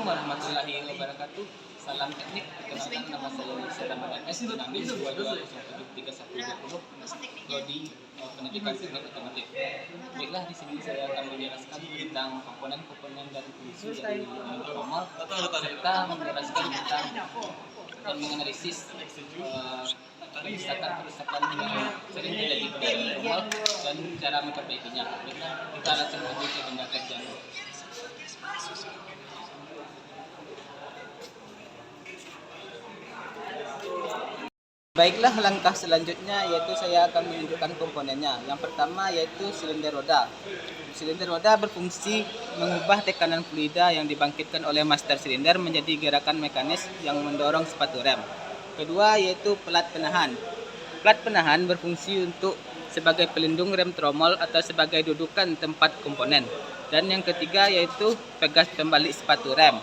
warahmatullahi wabarakatuh. Salam teknik. Perkenalkan nama saya Lisa Ramadan S. Nami 22073120 Prodi Pendidikan Teknik Otomotif. Baiklah, di sini saya akan menjelaskan tentang komponen-komponen dan fungsi dari tromol serta menjelaskan tentang dan menganalisis kerusakan yang sering terjadi pada tromol dan cara memperbaikinya. Baiklah, kita langsung lanjut ke benda kerja. Baiklah, langkah selanjutnya yaitu saya akan menunjukkan komponennya. Yang pertama yaitu silinder roda. Silinder roda berfungsi mengubah tekanan fluida yang dibangkitkan oleh master silinder menjadi gerakan mekanis yang mendorong sepatu rem. Kedua yaitu pelat penahan. Pelat penahan berfungsi untuk sebagai pelindung rem tromol atau sebagai dudukan tempat komponen. Dan yang ketiga yaitu pegas pembalik sepatu rem.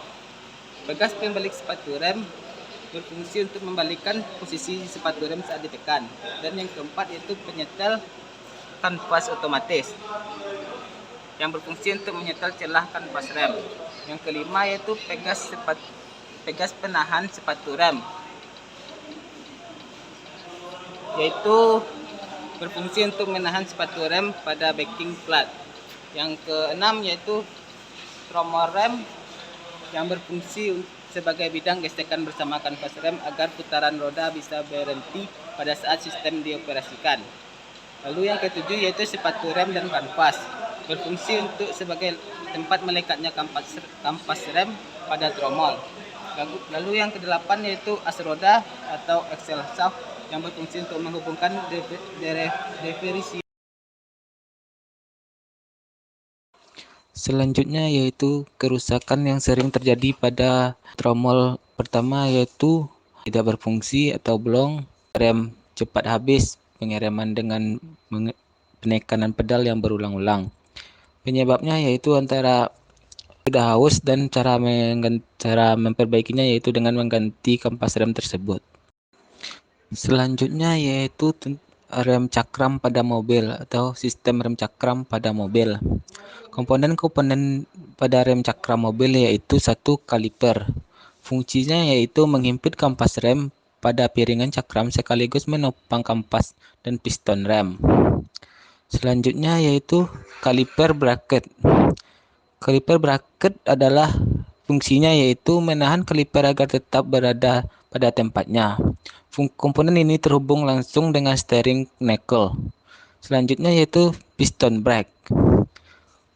Pegas pembalik sepatu rem berfungsi untuk membalikkan posisi sepatu rem saat ditekan. Dan yang keempat yaitu penyetel kanvas otomatis yang berfungsi untuk menyetel celah kanvas rem. Yang kelima yaitu pegas penahan sepatu rem, yaitu berfungsi untuk menahan sepatu rem pada backing flat. Yang keenam yaitu tromol rem yang berfungsi sebagai bidang gesekan bersama kanvas rem agar putaran roda bisa berhenti pada saat sistem dioperasikan. Lalu yang ketujuh yaitu sepatu rem dan kanvas, berfungsi untuk sebagai tempat melekatnya kampas rem pada tromol. Lalu yang kedelapan yaitu as roda atau axle shaft yang berfungsi untuk menghubungkan diferensial. Selanjutnya yaitu kerusakan yang sering terjadi pada tromol. Pertama yaitu tidak berfungsi atau blong, rem cepat habis, pengereman dengan penekanan pedal yang berulang-ulang. Penyebabnya yaitu antara sudah haus dan cara memperbaikinya yaitu dengan mengganti kampas rem tersebut. Selanjutnya yaitu rem cakram pada mobil atau sistem rem cakram pada mobil. Komponen-komponen pada rem cakram mobil yaitu satu kaliper. Fungsinya yaitu menghimpit kampas rem pada piringan cakram sekaligus menopang kampas dan piston rem. Selanjutnya yaitu kaliper bracket. Kaliper bracket adalah fungsinya yaitu menahan kaliper agar tetap berada pada tempatnya. Komponen ini terhubung langsung dengan steering knuckle. Selanjutnya yaitu piston brake.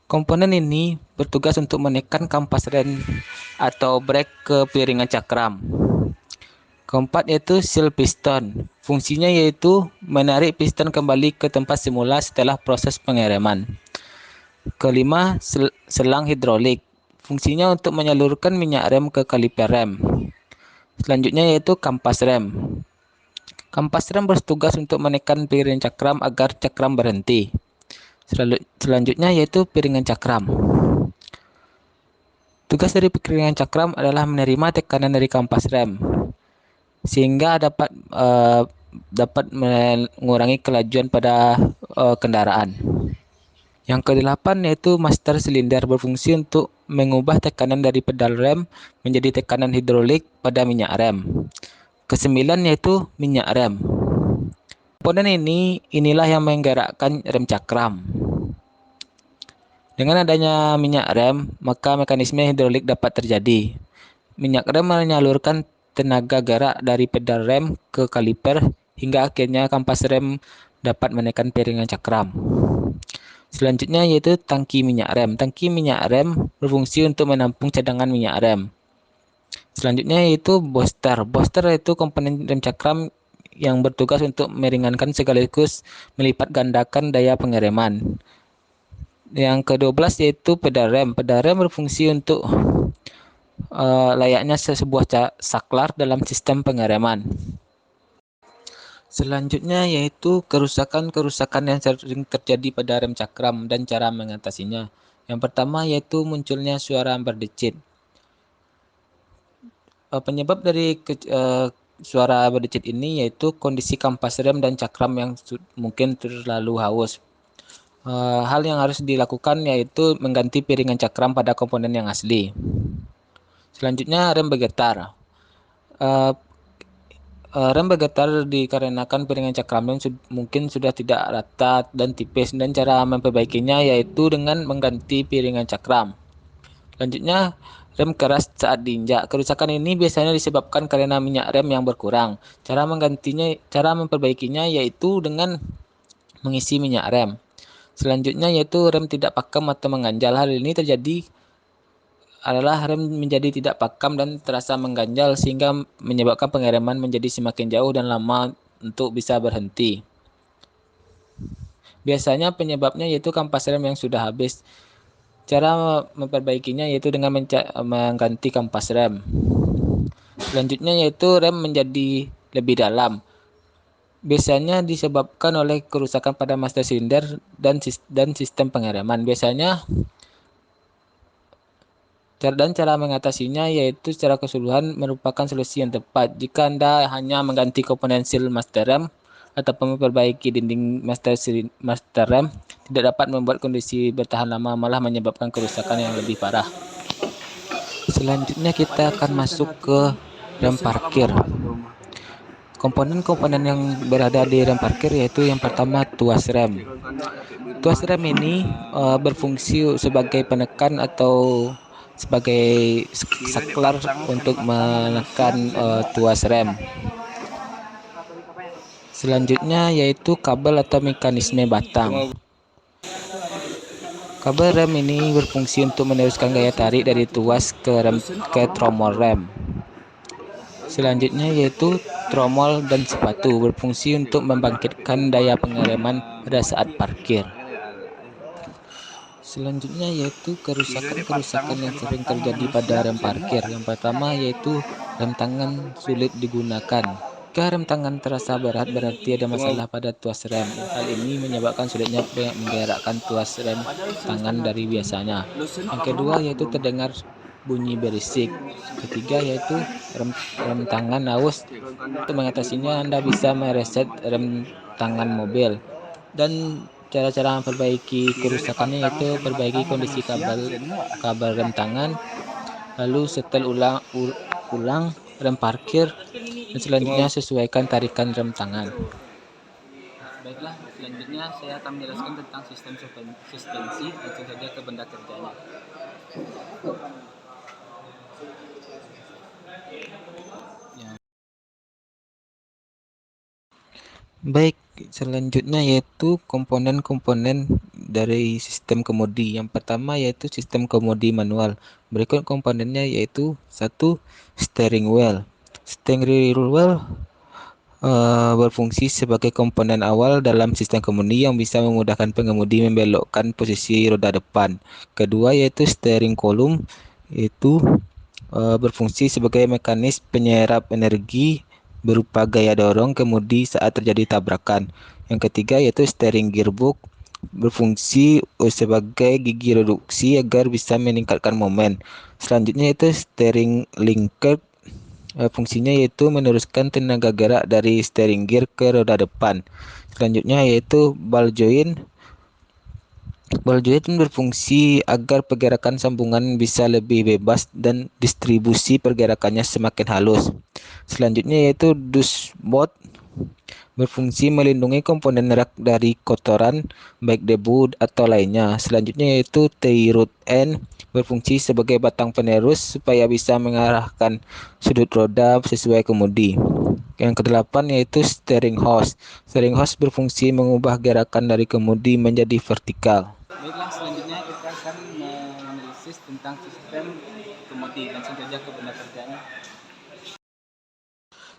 Komponen ini bertugas untuk menekan kampas rem atau brake ke piringan cakram. Keempat yaitu seal piston. Fungsinya yaitu menarik piston kembali ke tempat semula setelah proses pengereman. Kelima, selang hidrolik. Fungsinya untuk menyalurkan minyak rem ke kaliper rem. Selanjutnya yaitu kampas rem. Kampas rem bertugas untuk menekan piringan cakram agar cakram berhenti. Selanjutnya yaitu piringan cakram. Tugas dari piringan cakram adalah menerima tekanan dari kampas rem sehingga dapat mengurangi kelajuan pada kendaraan. Yang kedelapan yaitu master silinder, berfungsi untuk mengubah tekanan dari pedal rem menjadi tekanan hidrolik pada minyak rem. Kesembilan yaitu minyak rem. Komponen inilah yang menggerakkan rem cakram. Dengan adanya minyak rem, maka mekanisme hidrolik dapat terjadi. Minyak rem menyalurkan tenaga gerak dari pedal rem ke kaliper hingga akhirnya kampas rem dapat menekan piringan cakram. Selanjutnya yaitu tangki minyak rem. Tangki minyak rem berfungsi untuk menampung cadangan minyak rem. Selanjutnya yaitu booster. Booster yaitu komponen rem cakram yang bertugas untuk meringankan sekaligus melipat gandakan daya pengereman. Yang ke-12 yaitu pedal rem. Pedal rem berfungsi untuk layaknya sebuah saklar dalam sistem pengereman. Selanjutnya yaitu kerusakan-kerusakan yang sering terjadi pada rem cakram dan cara mengatasinya. Yang pertama yaitu munculnya suara berdecit. Penyebab dari suara berdecit ini yaitu kondisi kampas rem dan cakram yang mungkin terlalu haus. Hal yang harus dilakukan yaitu mengganti piringan cakram pada komponen yang asli. Selanjutnya rem bergetar. Uh, Rem bergetar dikarenakan piringan cakram rem mungkin sudah tidak rata dan tipis, dan cara memperbaikinya yaitu dengan mengganti piringan cakram. Selanjutnya, rem keras saat diinjak. Kerusakan ini biasanya disebabkan karena minyak rem yang berkurang. Cara memperbaikinya yaitu dengan mengisi minyak rem. Selanjutnya yaitu rem tidak pakem atau mengganjal. Hal ini terjadi adalah rem menjadi tidak pakem dan terasa mengganjal sehingga menyebabkan pengereman menjadi semakin jauh dan lama untuk bisa berhenti. Biasanya penyebabnya yaitu kampas rem yang sudah habis. Cara memperbaikinya yaitu dengan mengganti kampas rem. Selanjutnya yaitu rem menjadi lebih dalam. Biasanya disebabkan oleh kerusakan pada master silinder dan sistem pengereman. Cara mengatasinya yaitu secara keseluruhan merupakan solusi yang tepat. Jika Anda hanya mengganti komponen seal master rem ataupun memperbaiki dinding master rem, tidak dapat membuat kondisi bertahan lama, malah menyebabkan kerusakan yang lebih parah. Selanjutnya kita akan masuk ke rem parkir. Komponen-komponen yang berada di rem parkir yaitu yang pertama tuas rem. Tuas rem ini berfungsi sebagai penekan atau sebagai saklar untuk menekan tuas rem. Selanjutnya yaitu kabel atau mekanisme batang. Kabel rem ini berfungsi untuk meneruskan gaya tarik dari tuas ke tromol rem. Selanjutnya yaitu tromol dan sepatu berfungsi untuk membangkitkan daya pengereman pada saat parkir. Selanjutnya yaitu kerusakan-kerusakan yang sering terjadi pada rem parkir. Yang pertama yaitu rem tangan sulit digunakan. Jika rem tangan terasa berat, berarti ada masalah pada tuas rem. Hal ini menyebabkan sulitnya menggerakkan tuas rem tangan dari biasanya. Yang kedua yaitu terdengar bunyi berisik. Ketiga yaitu rem tangan aus. Untuk mengatasinya Anda bisa mereset rem tangan mobil. Dan cara-cara memperbaiki kerusakannya yaitu perbaiki kondisi kabel rem tangan, lalu setel ulang rem parkir, dan selanjutnya sesuaikan tarikan rem tangan. Baiklah, selanjutnya saya akan menjelaskan tentang sistem suspensi, langsung saja ke benda kerjanya. Baik, selanjutnya yaitu komponen-komponen dari sistem kemudi. Yang pertama yaitu sistem kemudi manual. Berikut komponennya yaitu satu, steering wheel. Steering wheel berfungsi sebagai komponen awal dalam sistem kemudi yang bisa memudahkan pengemudi membelokkan posisi roda depan. Kedua yaitu steering column, yaitu berfungsi sebagai mekanisme penyerap energi berupa gaya dorong kemudi saat terjadi tabrakan. Yang ketiga yaitu steering gearbox, berfungsi sebagai gigi reduksi agar bisa meningkatkan momen. Selanjutnya yaitu steering linker, fungsinya yaitu meneruskan tenaga gerak dari steering gear ke roda depan. Selanjutnya yaitu ball joint. Ball joint berfungsi agar pergerakan sambungan bisa lebih bebas dan distribusi pergerakannya semakin halus. Selanjutnya yaitu dashboard, berfungsi melindungi komponen rak dari kotoran, baik debu atau lainnya. Selanjutnya yaitu tie rod end, berfungsi sebagai batang penerus supaya bisa mengarahkan sudut roda sesuai kemudi. Yang kedelapan yaitu steering hose. Steering hose berfungsi mengubah gerakan dari kemudi menjadi vertikal. Baiklah, selanjutnya kita akan menganalisis tentang sistem kemudi. Langsung saja ke benda kerjanya.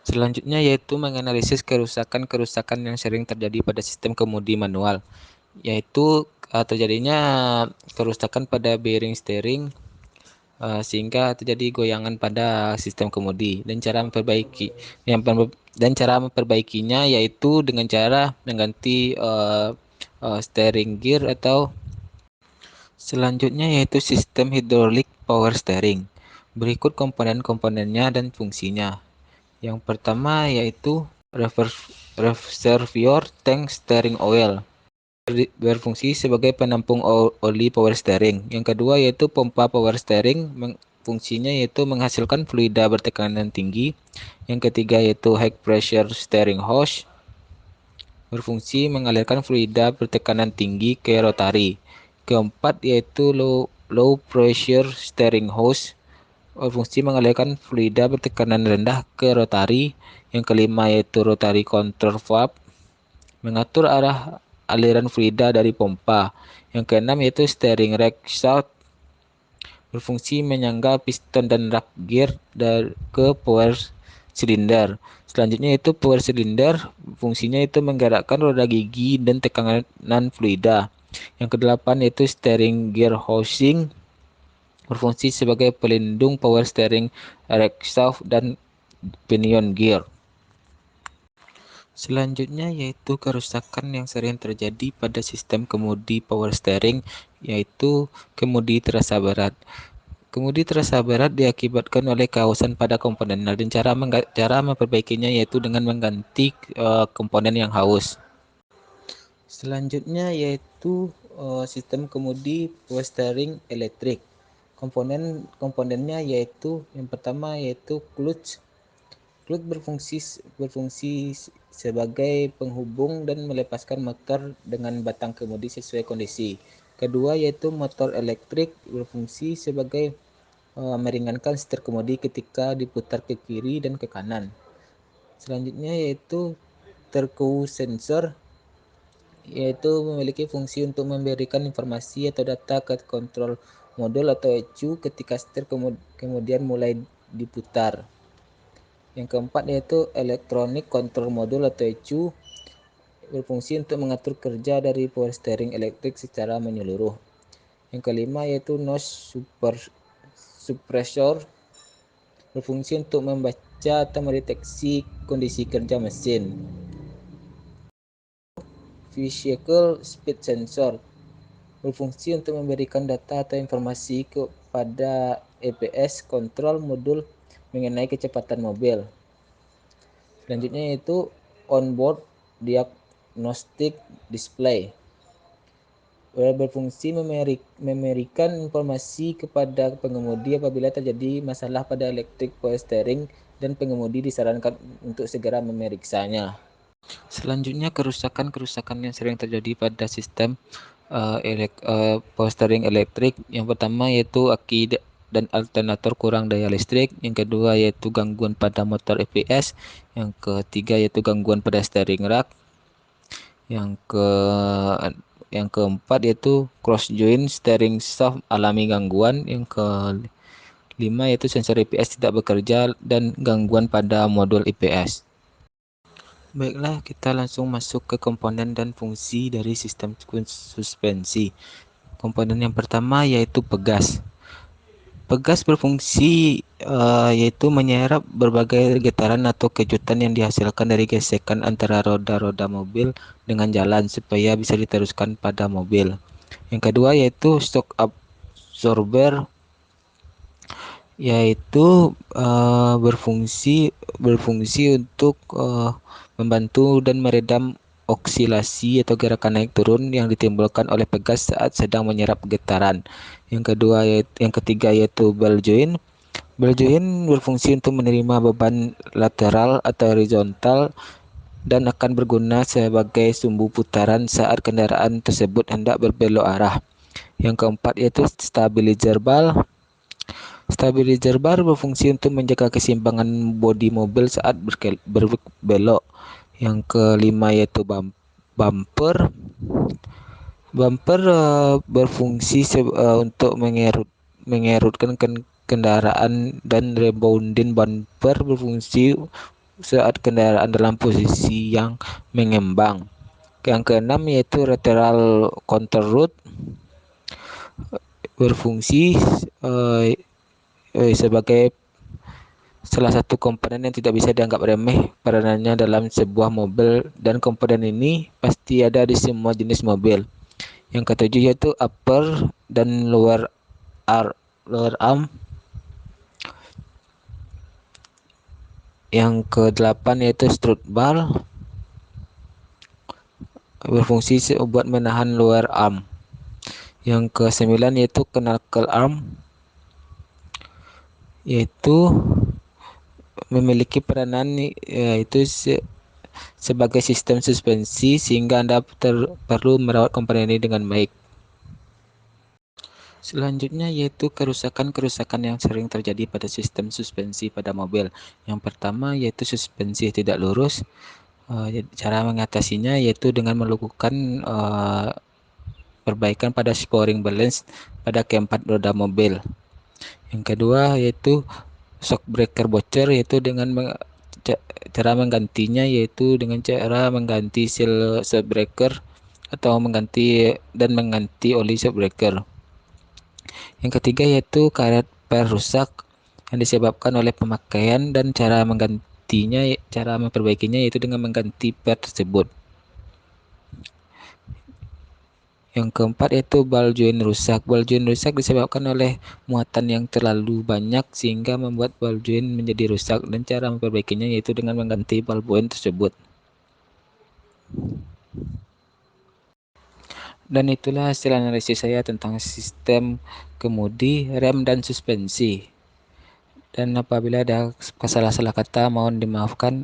Selanjutnya yaitu menganalisis kerusakan-kerusakan yang sering terjadi pada sistem kemudi manual, yaitu terjadinya kerusakan pada bearing steering sehingga terjadi goyangan pada sistem kemudi, dan cara memperbaikinya yaitu dengan cara mengganti steering gear atau. Selanjutnya yaitu sistem hydraulic power steering. Berikut komponen-komponennya dan fungsinya. Yang pertama yaitu reservoir tank steering oil, berfungsi sebagai penampung oli power steering. Yang kedua yaitu pompa power steering, fungsinya yaitu menghasilkan fluida bertekanan tinggi. Yang ketiga yaitu high pressure steering hose, berfungsi mengalirkan fluida bertekanan tinggi ke rotari. Keempat yaitu low pressure steering hose, berfungsi mengalirkan fluida bertekanan rendah ke rotari. Yang kelima yaitu rotary control valve, mengatur arah aliran fluida dari pompa. Yang keenam yaitu steering rack shaft, berfungsi menyangga piston dan rak gear ke power cylinder. Selanjutnya itu power cylinder, fungsinya itu menggerakkan roda gigi dan tekanan fluida. Yang kedelapan yaitu steering gear housing, berfungsi sebagai pelindung power steering rack shaft dan pinion gear. Selanjutnya yaitu kerusakan yang sering terjadi pada sistem kemudi power steering, yaitu kemudi terasa berat. Kemudi terasa berat diakibatkan oleh kehausan pada komponen. Dan cara memperbaikinya yaitu dengan mengganti komponen yang haus. Selanjutnya yaitu sistem kemudi power steering elektrik. Komponennya yaitu yang pertama yaitu clutch. Clutch berfungsi sebagai penghubung dan melepaskan motor dengan batang kemudi sesuai kondisi. Kedua yaitu motor elektrik, berfungsi sebagai meringankan setir kemudi ketika diputar ke kiri dan ke kanan. Selanjutnya yaitu turbo sensor, yaitu memiliki fungsi untuk memberikan informasi atau data ke kontrol modul atau ECU ketika setir kemudian mulai diputar. Yang keempat yaitu electronic control module atau ECU, berfungsi untuk mengatur kerja dari power steering elektrik secara menyeluruh. Yang kelima yaitu noise suppressor, berfungsi untuk membaca atau mendeteksi kondisi kerja mesin. Vehicle speed sensor, berfungsi untuk memberikan data atau informasi kepada EPS kontrol modul mengenai kecepatan mobil. Selanjutnya yaitu onboard diagnostic display, berfungsi memberikan informasi kepada pengemudi apabila terjadi masalah pada electric power steering dan pengemudi disarankan untuk segera memeriksanya. Selanjutnya kerusakan-kerusakan yang sering terjadi pada sistem power steering elektrik. Yang pertama yaitu aki dan alternator kurang daya listrik. Yang kedua yaitu gangguan pada motor EPS. Yang ketiga yaitu gangguan pada steering rack. Yang keempat yaitu cross joint steering shaft alami gangguan. Yang kelima yaitu sensor EPS tidak bekerja dan gangguan pada modul EPS. Baiklah, kita langsung masuk ke komponen dan fungsi dari sistem suspensi. Komponen yang pertama yaitu pegas. Pegas berfungsi yaitu menyerap berbagai getaran atau kejutan yang dihasilkan dari gesekan antara roda-roda mobil dengan jalan supaya bisa diteruskan pada mobil. Yang kedua yaitu shock absorber, yaitu berfungsi untuk membantu dan meredam oksilasi atau gerakan naik turun yang ditimbulkan oleh pegas saat sedang menyerap getaran. Yang ketiga yaitu ball joint. Ball joint berfungsi untuk menerima beban lateral atau horizontal dan akan berguna sebagai sumbu putaran saat kendaraan tersebut hendak berbelok arah. Yang keempat yaitu stabilizer ball. Stabilizer bar berfungsi untuk menjaga keseimbangan bodi mobil saat berbelok. Yang kelima yaitu bumper. Bumper berfungsi untuk mengerutkan kendaraan, dan rebounding bumper berfungsi saat kendaraan dalam posisi yang mengembang. Yang keenam yaitu lateral control rod, berfungsi sebagai salah satu komponen yang tidak bisa dianggap remeh peranannya dalam sebuah mobil, dan komponen ini pasti ada di semua jenis mobil. Yang ketujuh yaitu upper dan lower arm. Yang kedelapan yaitu strut bar, berfungsi buat menahan lower arm. Yang kesembilan yaitu knuckle arm, yaitu memiliki peranan yaitu sebagai sistem suspensi sehingga Anda perlu merawat komponen ini dengan baik. Selanjutnya yaitu kerusakan-kerusakan yang sering terjadi pada sistem suspensi pada mobil. Yang pertama yaitu suspensi tidak lurus. Cara mengatasinya yaitu dengan melakukan perbaikan pada spring balance pada keempat roda mobil. Yang kedua yaitu shock breaker bocor, yaitu dengan cara menggantinya yaitu dengan cara mengganti seal shock breaker atau mengganti oli shock breaker. Yang ketiga yaitu karet per rusak yang disebabkan oleh pemakaian, dan cara memperbaikinya yaitu dengan mengganti per tersebut. Yang keempat yaitu ball joint rusak. Ball joint rusak disebabkan oleh muatan yang terlalu banyak sehingga membuat ball joint menjadi rusak, dan cara memperbaikinya yaitu dengan mengganti ball joint tersebut. Dan itulah hasil analisis saya tentang sistem kemudi, rem, dan suspensi. Dan apabila ada salah-salah kata mohon dimaafkan.